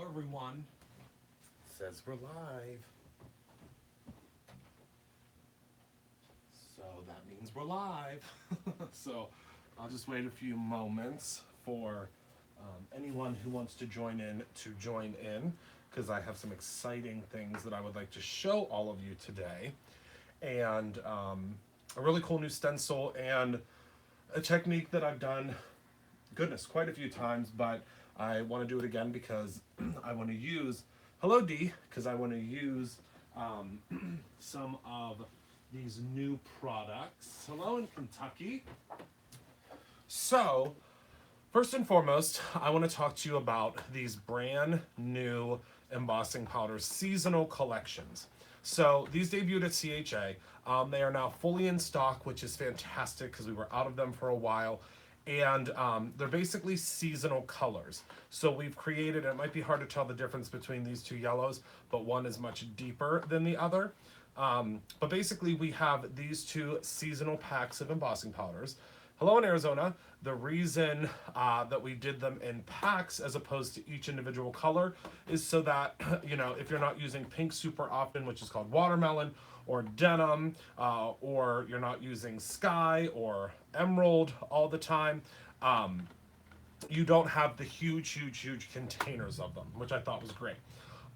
everyone. Says we're live. So that means we're live. So I'll just wait a few moments for anyone who wants to join in, because I have some exciting things that I would like to show all of you today. And a really cool new stencil and a technique that I've done, goodness, quite a few times, but I want to do it again because I want to use, hello D, because I want to use some of these new products. Hello in Kentucky. So, first and foremost, I want to talk to you about these brand new embossing powders, seasonal collections. So these debuted at CHA. They are now fully in stock, which is fantastic because we were out of them for a while. And they're basically seasonal colors. So we've created, it might be hard to tell the difference between these two yellows, but one is much deeper than the other. But basically we have these two seasonal packs of embossing powders. Hello in Arizona. The reason that we did them in packs as opposed to each individual color is so that, you know, if you're not using pink super often, which is called watermelon, or denim, or you're not using sky or emerald all the time, you don't have the huge containers of them, which I thought was great.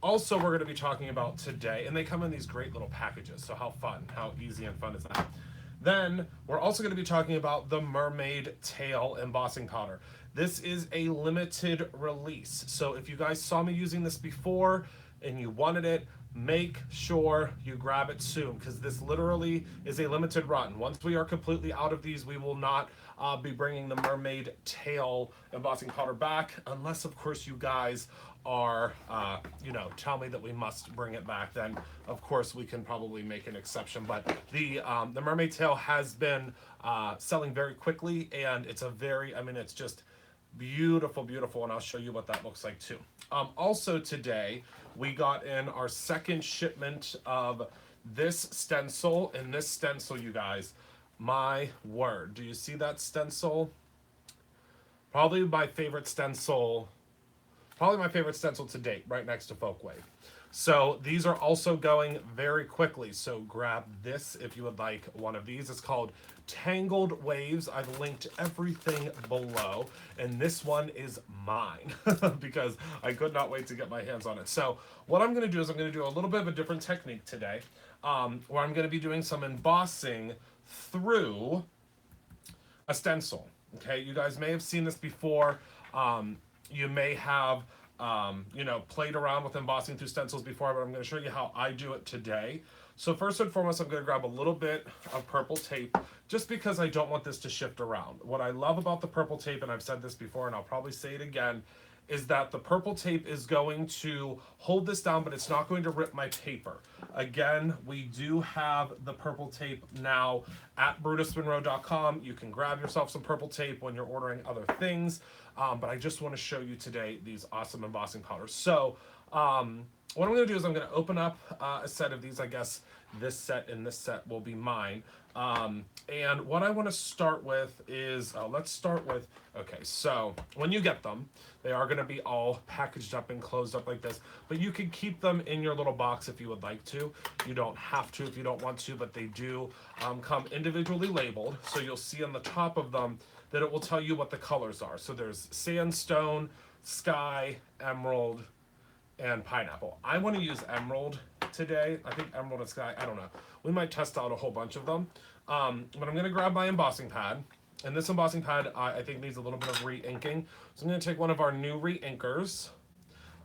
Also, we're going to be talking about today, and they come in these great little packages, so how fun, how easy and fun is that? Then we're also going to be talking about the Mermaid Tail embossing powder. This is a limited release, so if you guys saw me using this before and you wanted it, make sure you grab it soon, because this literally is a limited run. Once we are completely out of these, we will not be bringing the Mermaid Tail embossing powder back, unless of course you guys are, you know, tell me that we must bring it back. Then of course we can probably make an exception. But the Mermaid Tail has been selling very quickly, and it's a very, I mean, it's just beautiful, and I'll show you what that looks like too. Also today we got in our second shipment of this stencil, and this stencil, you guys, my word, do you see that stencil? Probably my favorite stencil to date, right next to Folkwave. So these are also going very quickly, so grab this if you would like one of these. It's called Tangled Waves. I've linked everything below, and this one is mine because I could not wait to get my hands on it. So what I'm going to do is I'm going to do a little bit of a different technique today, where I'm going to be doing some embossing through a stencil. Okay, you guys may have seen this before. You may have you know, played around with embossing through stencils before, but I'm going to show you how I do it today. So first and foremost, I'm going to grab a little bit of purple tape, just because I don't want this to shift around. What I love about the purple tape, and I've said this before and I'll probably say it again, is that the purple tape is going to hold this down, but it's not going to rip my paper. Again, we do have the purple tape now at brutusmonroe.com. You can grab yourself some purple tape when you're ordering other things, but I just want to show you today these awesome embossing powders. So what I'm going to do is I'm going to open up a set of these. I guess this set and this set will be mine. And what I want to start with is, let's start with, okay, so when you get them, they are going to be all packaged up and closed up like this, but you can keep them in your little box if you would like to. You don't have to if you don't want to, but they do come individually labeled. So you'll see on the top of them that it will tell you what the colors are. So there's sandstone, sky, emerald, and pineapple. I want to use emerald today. I think emerald and sky, I don't know. We might test out a whole bunch of them. But I'm going to grab my embossing pad. And this embossing pad, I think, needs a little bit of re-inking. So I'm going to take one of our new re-inkers.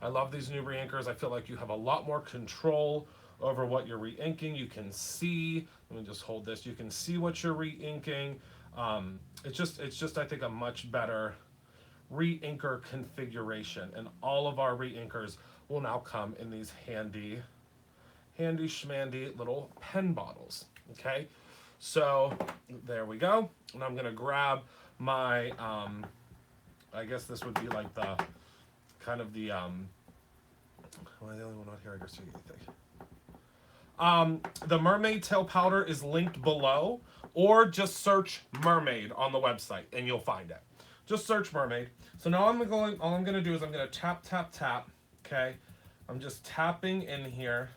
I love these new re-inkers. I feel like you have a lot more control over what you're re-inking. You can see, let me just hold this. You can see what you're re-inking. It's just, I think, a much better re-inker configuration. And all of our re-inkers will now come in these handy schmandy little pen bottles. Okay, so there we go. And I'm gonna grab my I guess this would be like the kind of the am I the only one out here? I guess you think. The Mermaid Tail powder is linked below, or just search Mermaid on the website and you'll find it. Just search Mermaid. So now all I'm gonna do is I'm gonna tap Okay, I'm just tapping in here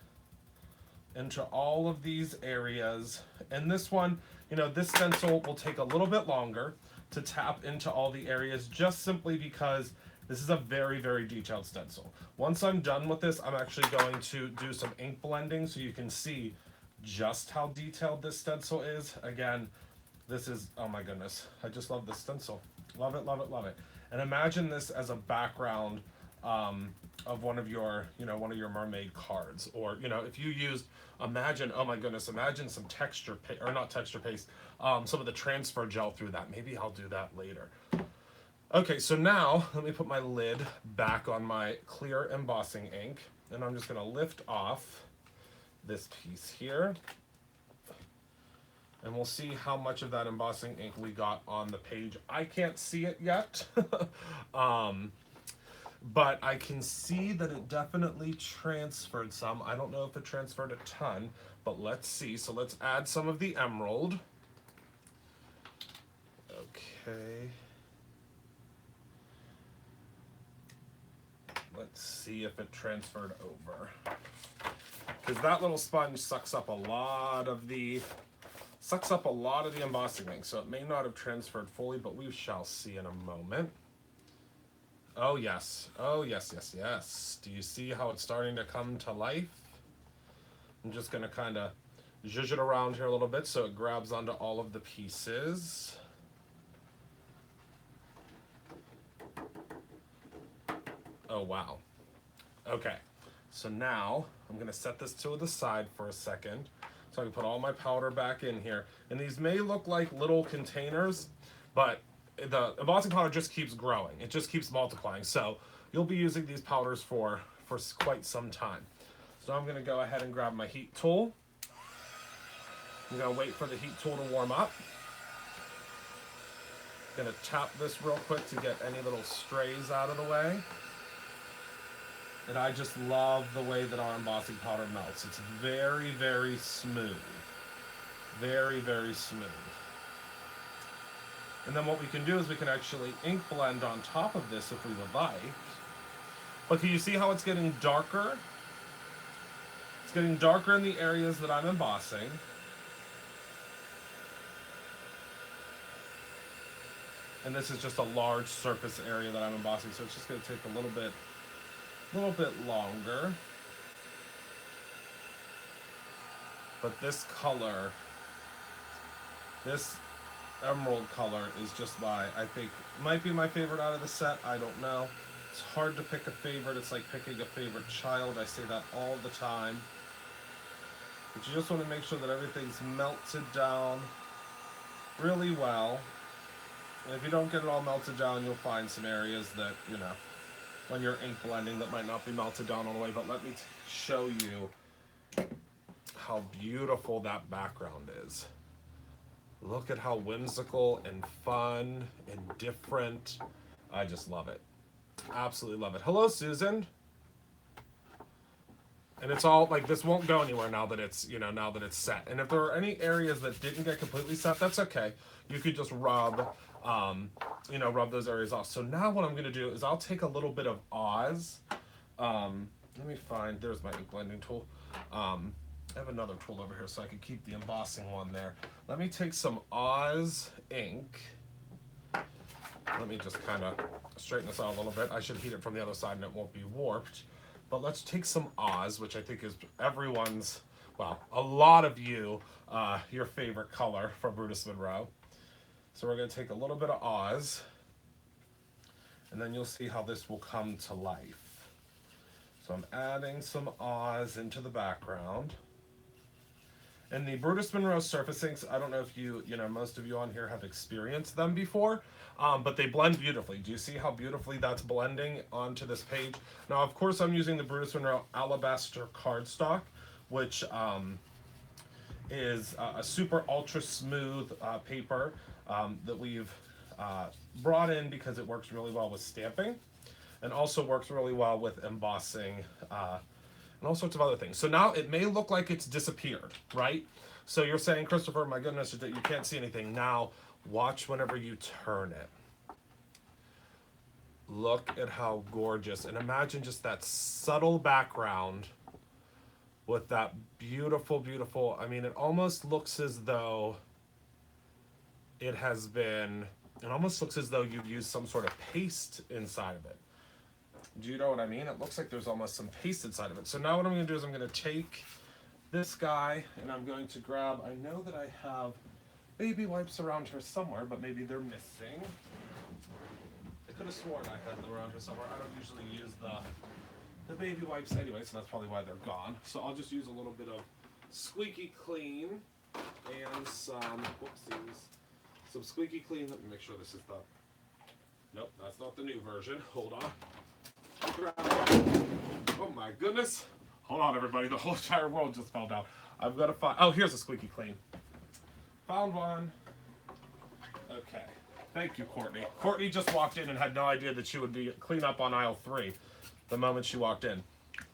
into all of these areas. And this one, this stencil will take a little bit longer to tap into all the areas, just simply because this is a very, very detailed stencil. Once I'm done with this, I'm actually going to do some ink blending so you can see just how detailed this stencil is. Again, this is, oh my goodness, I just love this stencil. Love it, love it, love it. And imagine this as a background of one of your mermaid cards, or if you used, imagine, oh my goodness, imagine some texture or not texture paste, some of the transfer gel through that. Maybe I'll do that later. Okay, so now let me put my lid back on my clear embossing ink, and I'm just going to lift off this piece here, and we'll see how much of that embossing ink we got on the page. I can't see it yet, but I can see that it definitely transferred some. I don't know if it transferred a ton, but let's see. So let's add some of the emerald. Okay. Let's see if it transferred over. Because that little sponge sucks up a lot of the embossing ink, so it may not have transferred fully, but we shall see in a moment. Oh yes, oh yes, yes, yes. Do you see how it's starting to come to life? I'm just gonna kind of zhuzh it around here a little bit so it grabs onto all of the pieces. Oh wow. Okay, so now I'm gonna set this to the side for a second so I can put all my powder back in here. And these may look like little containers, but the embossing powder just keeps growing. It just keeps multiplying. So you'll be using these powders for quite some time. So I'm gonna go ahead and grab my heat tool. I'm gonna wait for the heat tool to warm up. Gonna tap this real quick to get any little strays out of the way. And I just love the way that our embossing powder melts. It's very, very smooth. Very, very smooth. And then what we can do is we can actually ink blend on top of this if we would like. But can you see how it's getting darker? It's getting darker in the areas that I'm embossing. And this is just a large surface area that I'm embossing, so it's just going to take a little bit longer. But this color, this emerald color is just I think might be my favorite out of the set. I don't know. It's hard to pick a favorite. It's like picking a favorite child. I say that all the time. But you just want to make sure that everything's melted down really well. And if you don't get it all melted down, you'll find some areas that, when you're ink blending, that might not be melted down all the way. But let me show you how beautiful that background is. Look at how whimsical and fun and different. I just love it. Absolutely love it. Hello, Susan. And it's all like, this won't go anywhere now that it's, now that it's set. And if there are any areas that didn't get completely set, that's okay. You could just rub those areas off. So now what I'm going to do is I'll take a little bit of Oz. Let me find, there's my ink blending tool. I have another tool over here so I can keep the embossing one there. Let me take some Oz ink. Let me just kind of straighten this out a little bit. I should heat it from the other side and it won't be warped. But let's take some Oz, which I think is everyone's, well, a lot of you, your favorite color from Brutus Monroe. So we're going to take a little bit of Oz, and then you'll see how this will come to life. So I'm adding some Oz into the background. And the Brutus Monroe surface inks, I don't know if most of you on here have experienced them before, but they blend beautifully. Do you see how beautifully that's blending onto this page? Now, of course, I'm using the Brutus Monroe Alabaster cardstock, which is a super ultra smooth paper that we've brought in because it works really well with stamping and also works really well with embossing and all sorts of other things. So now it may look like it's disappeared, right? So you're saying, Christopher, my goodness, that you can't see anything. Now watch whenever you turn it. Look at how gorgeous. And imagine just that subtle background with that beautiful, beautiful, I mean, it almost looks as though it has been, it almost looks as though you've used some sort of paste inside of it. Do you know what I mean? It looks like there's almost some paste inside of it. So now what I'm going to do is I'm going to take this guy and I'm going to grab, I know that I have baby wipes around here somewhere, but maybe they're missing. I could have sworn I had them around here somewhere. I don't usually use the baby wipes anyway, so that's probably why they're gone. So I'll just use a little bit of squeaky clean and some, whoopsies, some squeaky clean. Let me make sure this is the, nope, that's not the new version. Hold on. Oh my goodness. Hold on, everybody. The whole entire world just fell down. I've got to find, oh, here's a squeaky clean. Found one. Okay. Thank you, Courtney. Courtney just walked in and had no idea that she would be clean up on aisle 3 the moment she walked in.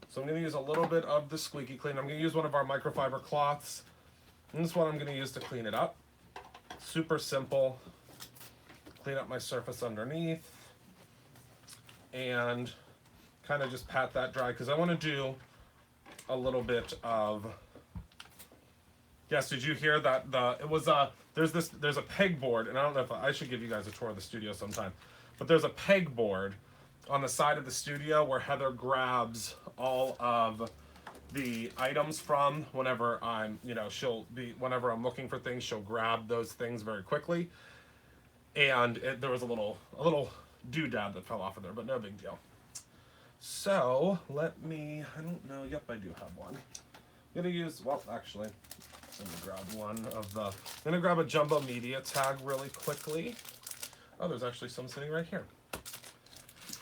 So I'm going to use a little bit of the squeaky clean. I'm going to use one of our microfiber cloths. And this is what I'm going to use to clean it up. Super simple. Clean up my surface underneath. And kind of just pat that dry because I want to do a little bit of, yes, did you hear that it was there's a pegboard, and I don't know if I should give you guys a tour of the studio sometime, but there's a pegboard on the side of the studio where Heather grabs all of the items from whenever I'm, you know, whenever I'm looking for things, she'll grab those things very quickly. And there was a little doodad that fell off of there, but no big deal. So let me, I don't know, yep, I do have one. I'm gonna use, well, actually, I'm gonna grab one of the, I'm gonna grab a jumbo media tag really quickly. Oh, there's actually some sitting right here.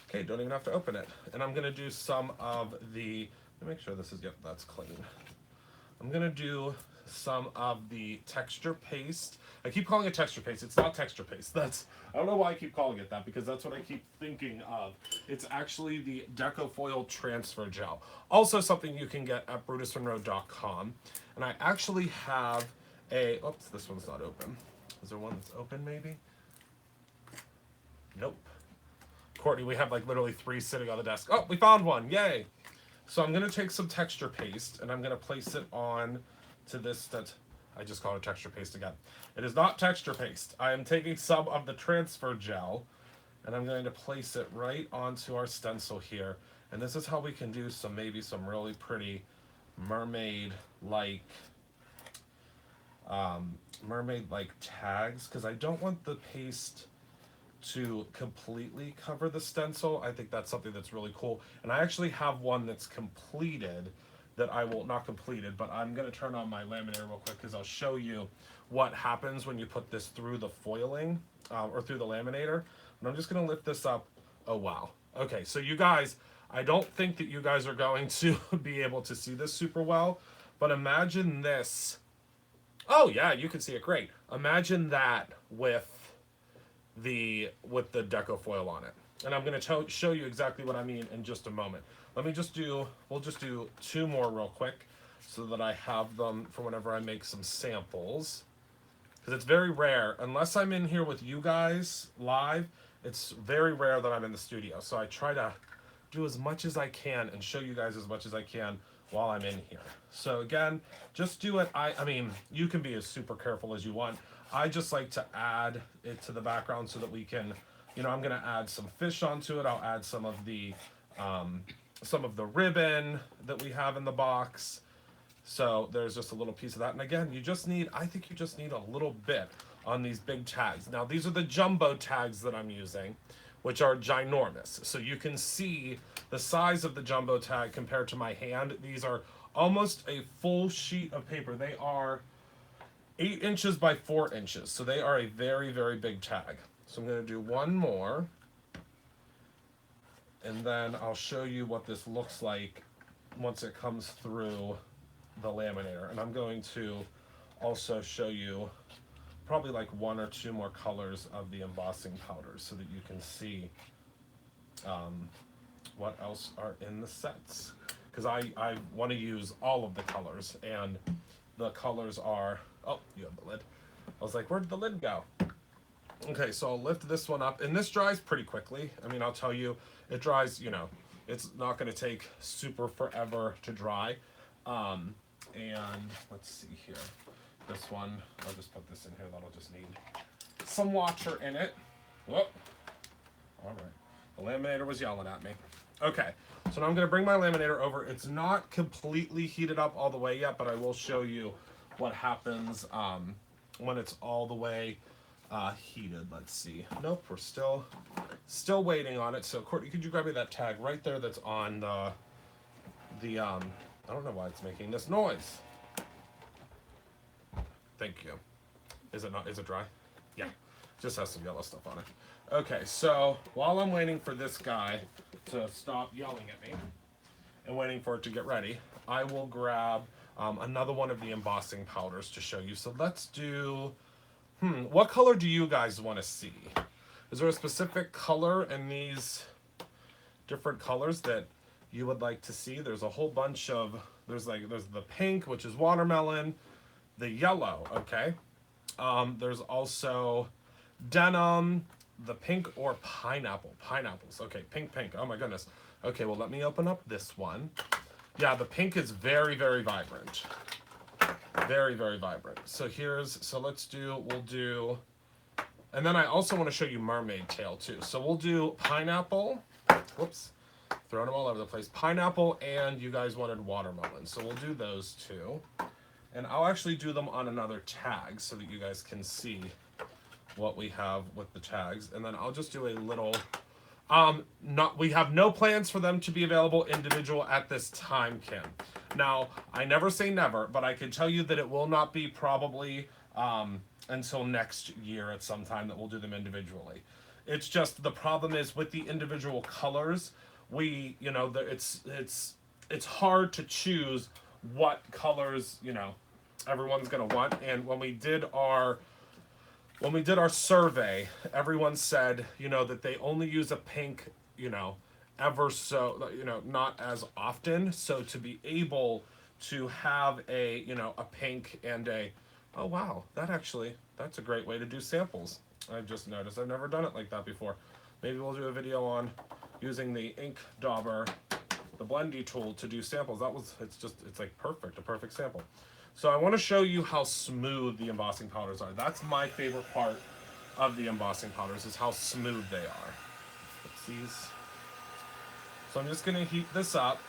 Okay, don't even have to open it. And I'm gonna do some of the, let me make sure this is, yep, that's clean. I'm gonna do some of the texture paste. I keep calling it texture paste. It's not texture paste. I don't know why I keep calling it that, because that's what I keep thinking of. It's actually the Deco Foil Transfer Gel. Also something you can get at brutusmonroe.com. And I actually have a, oops, this one's not open. Is there one that's open maybe? Nope. Courtney, we have like literally 3 sitting on the desk. Oh, we found one, yay. So I'm gonna take some texture paste and I'm gonna place it on to this, that I just call it texture paste again. It is not texture paste. I am taking some of the transfer gel and I'm going to place it right onto our stencil here. And this is how we can do maybe some really pretty mermaid-like tags, because I don't want the paste to completely cover the stencil. I think that's something that's really cool. And I actually have one that's completed that I will, not completed, but I'm gonna turn on my laminator real quick because I'll show you what happens when you put this through the foiling or through the laminator. And I'm just gonna lift this up. Oh, wow. Okay, so you guys, I don't think that you guys are going to be able to see this super well, but imagine this. Oh yeah, you can see it great. Imagine that with the deco foil on it. And I'm going to show you exactly what I mean in just a moment. Let me just do, we'll just do 2 more real quick so that I have them for whenever I make some samples. Because it's very rare, unless I'm in here with you guys live, it's very rare that I'm in the studio. So I try to do as much as I can and show you guys as much as I can while I'm in here. So again, just do it. I mean, you can be as super careful as you want. I just like to add it to the background so that we can, you know, I'm gonna add some fish onto it. I'll add some of the ribbon that we have in the box. So there's just a little piece of that. And again, I think you just need a little bit on these big tags. Now these are the jumbo tags that I'm using, which are ginormous. So you can see the size of the jumbo tag compared to my hand. These are almost a full sheet of paper. They are 8 inches by 4 inches. So they are a very, very big tag. So I'm gonna do one more. And then I'll show you what this looks like once it comes through the laminator. And I'm going to also show you probably like 1 or 2 more colors of the embossing powders so that you can see what else are in the sets. Because I want to use all of the colors, and the colors are, oh, you have the lid. I was like, where'd the lid go? Okay, so I'll lift this one up, and this dries pretty quickly. I mean, I'll tell you, it dries, you know, it's not going to take super forever to dry. And let's see here. This one, I'll just put this in here. That'll just need some water in it. Whoop. All right. The laminator was yelling at me. Okay, so now I'm going to bring my laminator over. It's not completely heated up all the way yet, but I will show you what happens when it's all the way heated. Let's see. Nope, we're still waiting on it. So Courtney, could you grab me that tag right there that's on the I don't know why it's making this noise. Thank you. Is it dry? Yeah. Just has some yellow stuff on it. Okay, so while I'm waiting for this guy to stop yelling at me and waiting for it to get ready, I will grab another one of the embossing powders to show you. So let's do, what color do you guys want to see? Is there a specific color in these different colors that you would like to see? There's a whole bunch of, there's the pink, which is watermelon, the yellow, okay? There's also denim, the pink or pineapples. Okay, pink. Oh my goodness. Okay, well, let me open up this one. Yeah, the pink is very, very vibrant. Very, very vibrant. So we'll do, and then I also want to show you mermaid tail too. So we'll do pineapple. Whoops, throwing them all over the place. Pineapple, and you guys wanted watermelon. So we'll do those two. And I'll actually do them on another tag so that you guys can see what we have with the tags. And then I'll just do a little, we have no plans for them to be available individual at this time, Kim. Now, I never say never, but I can tell you that it will not be probably until next year at some time that we'll do them individually. It's just the problem is with the individual colors, it's hard to choose what colors, everyone's gonna want. And when we did our survey, everyone said, that they only use a pink, ever so, not as often. So to be able to have a pink and oh wow, that's a great way to do samples. I've just noticed. I've never done it like that before. Maybe we'll do a video on using the ink dauber, the blendy tool, to do samples. It's like a perfect sample. So I want to show you how smooth the embossing powders are. That's my favorite part of the embossing powders, is how smooth they are. Oopsies. So I'm just going to heat this up,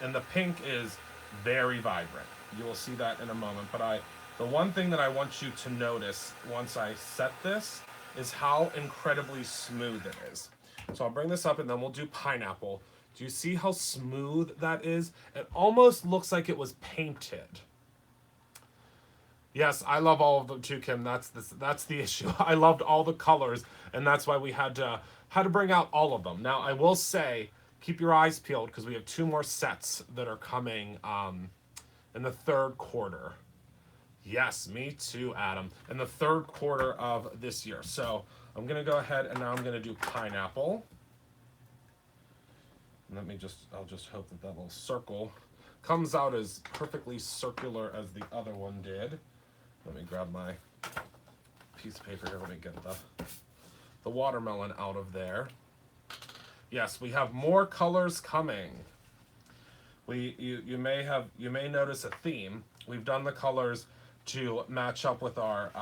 and the pink is very vibrant. You will see that in a moment. But the one thing that I want you to notice once I set this is how incredibly smooth it is. So I'll bring this up, and then we'll do pineapple. Do you see how smooth that is? It almost looks like it was painted. Yes, I love all of them too, Kim. That's the issue. I loved all the colors, and that's why we had to bring out all of them. Now, I will say, keep your eyes peeled, because we have 2 more sets that are coming in the 3rd quarter. Yes, me too, Adam. In the 3rd quarter of this year. So I'm going to go ahead, and now I'm going to do pineapple. And I'll just hope that little circle comes out as perfectly circular as the other one did. Let me grab my piece of paper here. Let me get the watermelon out of there. Yes, we have more colors coming. You may notice a theme. We've done the colors to match up with our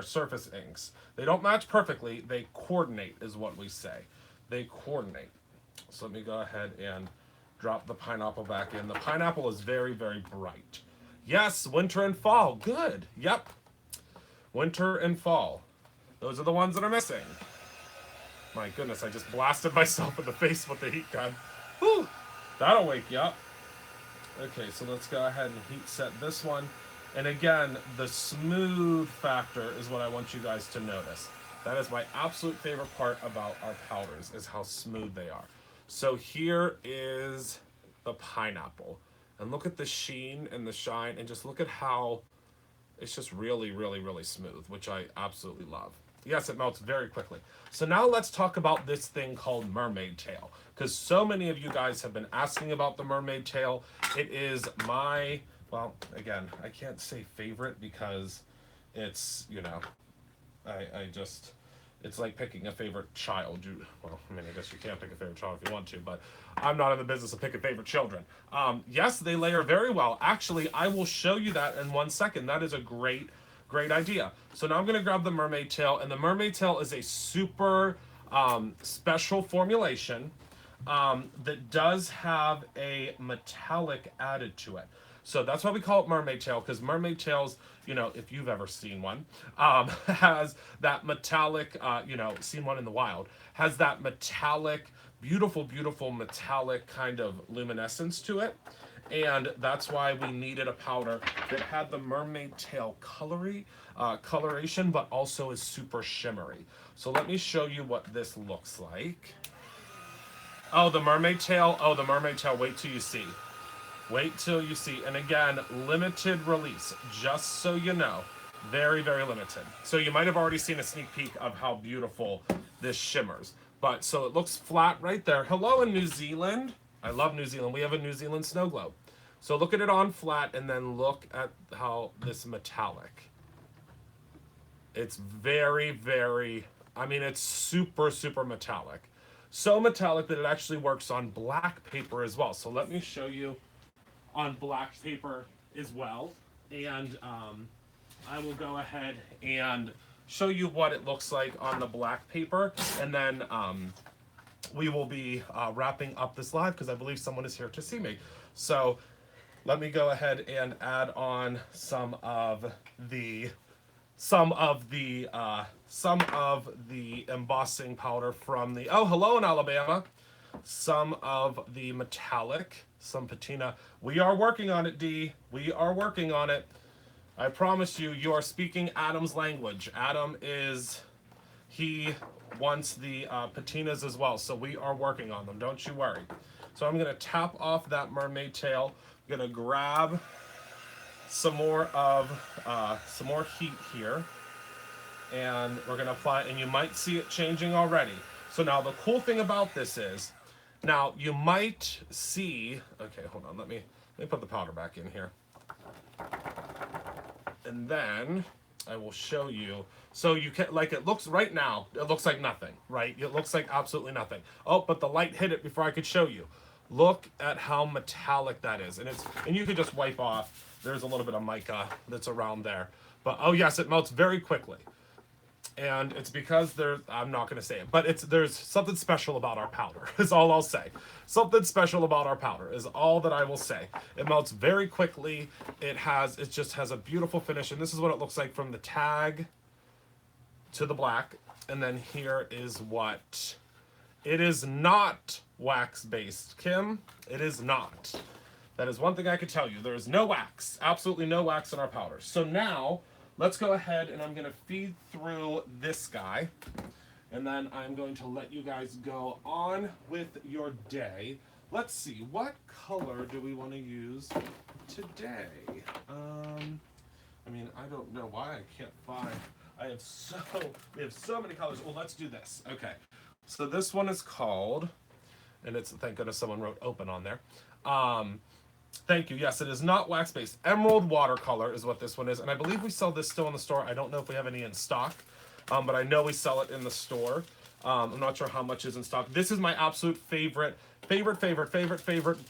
surface inks. They don't match perfectly. They coordinate, is what we say. They coordinate. So let me go ahead and drop the pineapple back in. The pineapple is very, very bright. Yes, winter and fall. Good. Yep. Winter and fall. Those are the ones that are missing. My goodness, I just blasted myself in the face with the heat gun. Whew. That'll wake you up. Okay, so let's go ahead and heat set this one. And again, the smooth factor is what I want you guys to notice. That is my absolute favorite part about our powders, is how smooth they are. So here is the pineapple. And look at the sheen and the shine, and just look at how it's just really, really, really smooth, which I absolutely love. Yes, it melts very quickly. So now let's talk about this thing called mermaid tail, because so many of you guys have been asking about the mermaid tail. It is my, well, again, I can't say favorite because it's, It's like picking a favorite child. Well, I mean, I guess you can't pick a favorite child if you want to, but I'm not in the business of picking favorite children. Yes, they layer very well. Actually, I will show you that in 1 second. That is a great idea. So now I'm going to grab the mermaid tail, and the mermaid tail is a super special formulation that does have a metallic added to it. So that's why we call it mermaid tail, because mermaid tails, if you've ever seen one, has that metallic, seen one in the wild, has that metallic, beautiful metallic kind of luminescence to it. And that's why we needed a powder that had the mermaid tail coloration, but also is super shimmery. So let me show you what this looks like. Oh, the mermaid tail. Oh, the mermaid tail. Wait till you see. Wait till you see. And again, limited release, just so you know. Very limited. So you might have already seen a sneak peek of how beautiful this shimmers. But so it looks flat right there. Hello in New Zealand. I love New Zealand. We have a New Zealand snow globe. So look at it on flat and then look at how this metallic. It's very, I mean, it's super metallic. So metallic that it actually works on black paper as well. So let me show you on black paper as well. And I will go ahead and show you what it looks like on the black paper. And then we will be wrapping up this live because I believe someone is here to see me. So let me go ahead and add on some of the embossing powder from the, oh, hello in Alabama. Some of the metallic, some patina. We are working on it, D. We are working on it. I promise you, you are speaking Adam's language. Adam he wants the patinas as well, so we are working on them. Don't you worry. So I'm gonna tap off that mermaid tail. I'm gonna grab some more heat here, and we're gonna apply, and you might see it changing already. So now the cool thing about this is, now you might see, okay, hold on, let me put the powder back in here. And then I will show you. So you can, like, it looks right now, it looks like nothing, right? It looks like absolutely nothing. Oh, but the light hit it before I could show you. Look at how metallic that is. And you can just wipe off. There's a little bit of mica that's around there. But oh yes, it melts very quickly. And it's because I'm not going to say it, but there's something special about our powder, is all I'll say. Something special about our powder is all that I will say. It melts very quickly. It just has a beautiful finish. And this is what it looks like from the tag to the black. And then here is what, it is not wax-based, Kim. It is not. That is one thing I could tell you. There is no wax, absolutely no wax in our powder. So now, let's go ahead and I'm gonna feed through this guy, and then I'm going to let you guys go on with your day. Let's see, what color do we want to use today? I mean, I don't know why I can't find, we have so many colors. Well, let's do this. Okay, so this one is called, and it's, thank goodness someone wrote open on there. Thank you. Yes, it is not wax-based. Emerald watercolor is what this one is. And I believe we sell this still in the store. I don't know if we have any in stock, but I know we sell it in the store. I'm not sure how much is in stock. This is my absolute favorite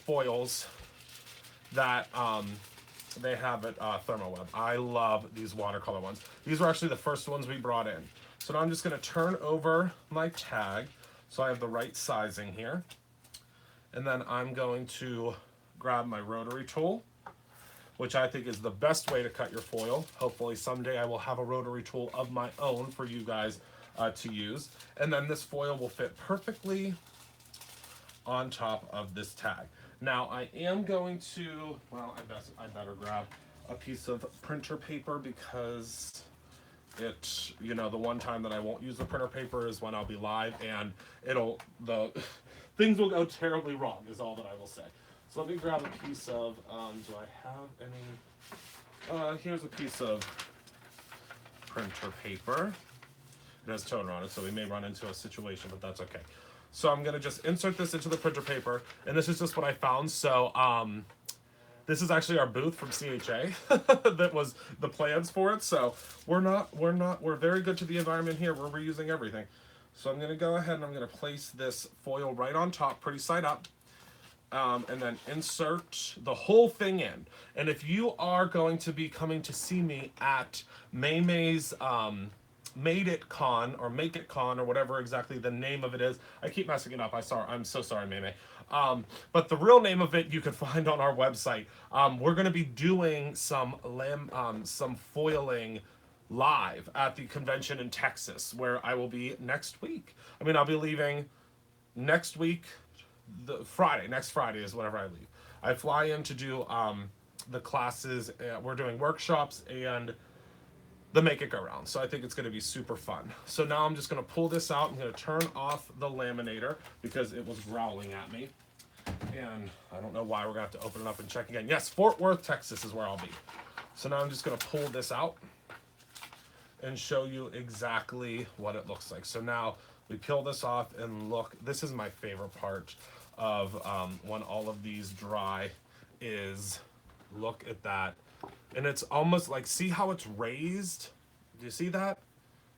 foils that they have at ThermoWeb. I love these watercolor ones. These were actually the first ones we brought in. So now I'm just going to turn over my tag so I have the right sizing here. And then I'm going to grab my rotary tool, which I think is the best way to cut your foil. Hopefully someday I will have a rotary tool of my own for you guys to use. And then this foil will fit perfectly on top of this tag. Now I am going to, well, I better grab a piece of printer paper because it, the one time that I won't use the printer paper is when I'll be live and things will go terribly wrong is all that I will say. So let me grab a piece of, do I have any? Here's a piece of printer paper. It has toner on it, so we may run into a situation, but that's okay. So I'm gonna just insert this into the printer paper, and this is just what I found. So This is actually our booth from CHA that was the plans for it. So we're very good to the environment here. We're reusing everything. So I'm gonna go ahead and I'm gonna place this foil right on top, pretty side up. And then insert the whole thing in. And if you are going to be coming to see me at May's Made It Con or Make It Con or whatever exactly the name of it is, I keep messing it up. I'm so sorry, May. But the real name of it you can find on our website. We're going to be doing some foiling live at the convention in Texas, where I will be next week. I mean, I'll be leaving next week. Next Friday is whenever I leave. I fly in to do the classes. We're doing workshops and the Make It Go Round. So I think it's going to be super fun. So now I'm just going to pull this out. I'm going to turn off the laminator because it was growling at me. And I don't know why. We're going to have to open it up and check again. Yes, Fort Worth, Texas is where I'll be. So now I'm just going to pull this out and show you exactly what it looks like. So now we peel this off and look. This is my favorite part of when all of these dry is look at that. And it's almost like, see how it's raised? Do you see that?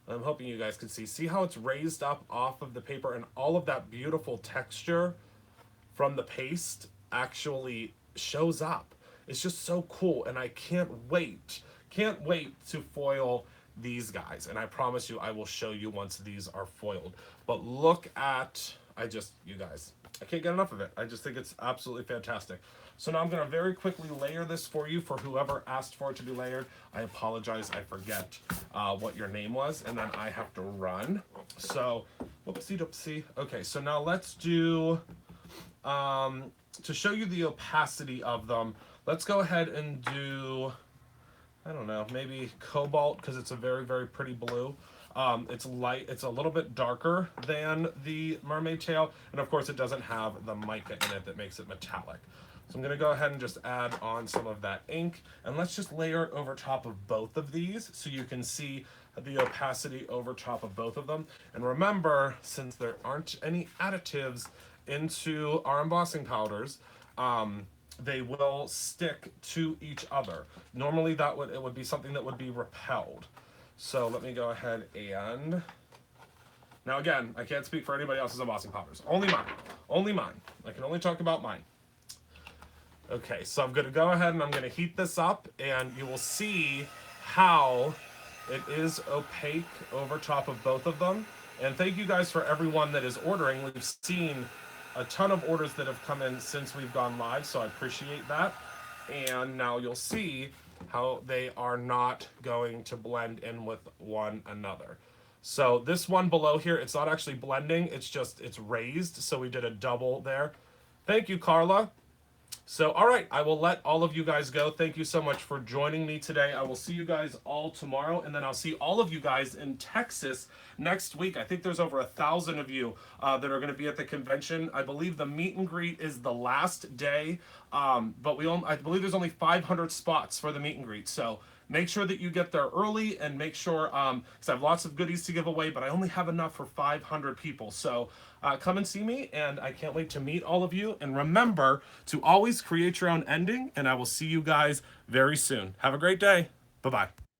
I'm hoping you guys can see. See how it's raised up off of the paper, and all of that beautiful texture from the paste actually shows up. It's just so cool, and I can't wait to foil these guys. And I promise you, I will show you once these are foiled. But look at, you guys, I can't get enough of it. I just think it's absolutely fantastic. So now I'm going to very quickly layer this for you for whoever asked for it to be layered. I apologize. I forget what your name was, and then I have to run. So, whoopsie doopsie. Okay, so now let's do, to show you the opacity of them, let's go ahead and do, I don't know, maybe cobalt, because it's a very, very pretty blue. It's light, it's a little bit darker than the mermaid tail, and of course it doesn't have the mica in it that makes it metallic. So I'm going to go ahead and just add on some of that ink, and let's just layer it over top of both of these so you can see the opacity over top of both of them. And remember, since there aren't any additives into our embossing powders, they will stick to each other. Normally it would be something that would be repelled. So let me go ahead and, now again, I can't speak for anybody else's embossing powders. Only mine. Only mine. I can only talk about mine. Okay, so I'm going to go ahead and I'm going to heat this up, and you will see how it is opaque over top of both of them. And thank you guys for everyone that is ordering. We've seen a ton of orders that have come in since we've gone live, so I appreciate that. And now you'll see how they are not going to blend in with one another. So this one below here, it's not actually blending, it's raised, so we did a double there. Thank you, Carla. So, all right, I will let all of you guys go. Thank you so much for joining me today. I will see you guys all tomorrow, and then I'll see all of you guys in Texas next week. I think there's over 1,000 of you that are going to be at the convention. I believe the meet and greet is the last day, but I believe there's only 500 spots for the meet and greet. So make sure that you get there early, and make sure, because I have lots of goodies to give away, but I only have enough for 500 people. So come and see me, and I can't wait to meet all of you. And remember to always create your own ending, and I will see you guys very soon. Have a great day. Bye-bye.